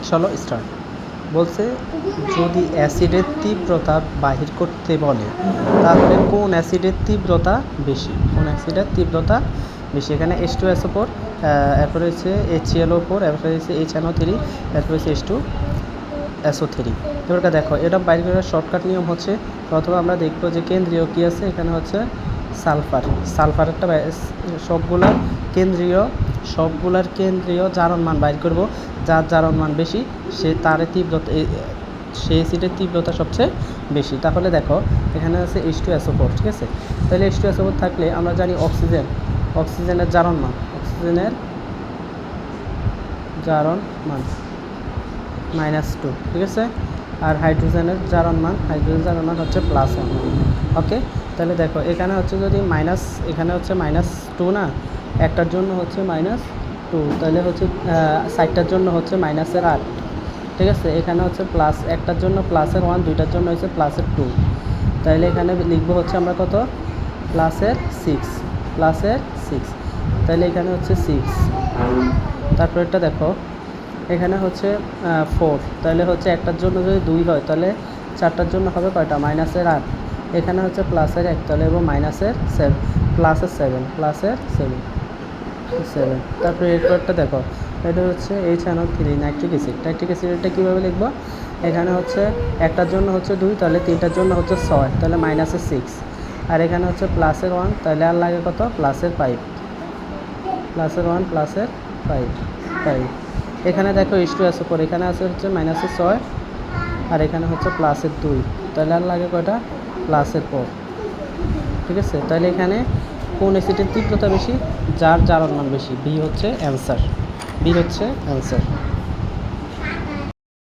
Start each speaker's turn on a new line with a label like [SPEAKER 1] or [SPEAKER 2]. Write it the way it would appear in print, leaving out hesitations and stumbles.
[SPEAKER 1] চলো স্টার্ট। বলছে যদি অ্যাসিডের তীব্রতা বাহির করতে বলে তাহলে কোন অ্যাসিডের তীব্রতা বেশি, কোন অ্যাসিডের তীব্রতা বেশি। এখানে H2SO4, এরপরে হচ্ছে HClO4, এরপরে হচ্ছে HNO3, এরপরে হচ্ছে H2SO3। এবার দেখো এটা বাইর করার শর্টকাট নিয়ম হচ্ছে, অথবা আমরা দেখবো যে কেন্দ্রীয় কী আছে, এখানে হচ্ছে সালফার একটা সবগুলার কেন্দ্রীয় জারণ মান বাইর করব, যার জারণ মান বেশি সে তার তীব্রতা, সেই অ্যাসিডের তীব্রতা সবচেয়ে বেশি। তাহলে দেখো এখানে আছে H2SO4, ঠিক আছে। তাহলে H2SO4 থাকলে আমরা জানি অক্সিজেনের জারণ মান -2, ঠিক আছে। আর হাইড্রোজেনের জারণ মান হচ্ছে +1। ওকে, তাহলে দেখো এখানে হচ্ছে যদি এখানে হচ্ছে -2 না, একটার জন্য হচ্ছে -2, তাহলে হচ্ছে 60টার জন্য হচ্ছে -8, ঠিক আছে। এখানে হচ্ছে প্লাস, একটার জন্য +1, দুইটার জন্য হচ্ছে +2, তাহলে এখানে লিখবো হচ্ছে আমরা কত, +6, তাহলে এখানে হচ্ছে 6। তারপরেরটা দেখো এখানে হচ্ছে 4, তাহলে হচ্ছে একটার জন্য যদি 2 হয় তাহলে চারটার জন্য হবে কয়টা, -8। এখানে হচ্ছে +1, তাহলে এবং -7, +7। তারপরে এরপরটা দেখো, এটা হচ্ছে HNO3 নাইট্রিক অ্যাসিডটা কীভাবে লিখবো, এখানে হচ্ছে একটার জন্য হচ্ছে 2, তাহলে তিনটার জন্য হচ্ছে 6, তাহলে -6। আর এখানে হচ্ছে +1, তাহলে আর লাগে কত, +5। এখানে দেখো H2SO4, এখানে আছে হচ্ছে -6, আর এখানে হচ্ছে +2, তাহলে আর লাগে কয়টা, +4, ঠিক আছে। তাহলে এখানে কোন অ্যাসিডের তীব্রতা বেশি, যার জারণ মান বেশি, বি হচ্ছে অ্যান্সার।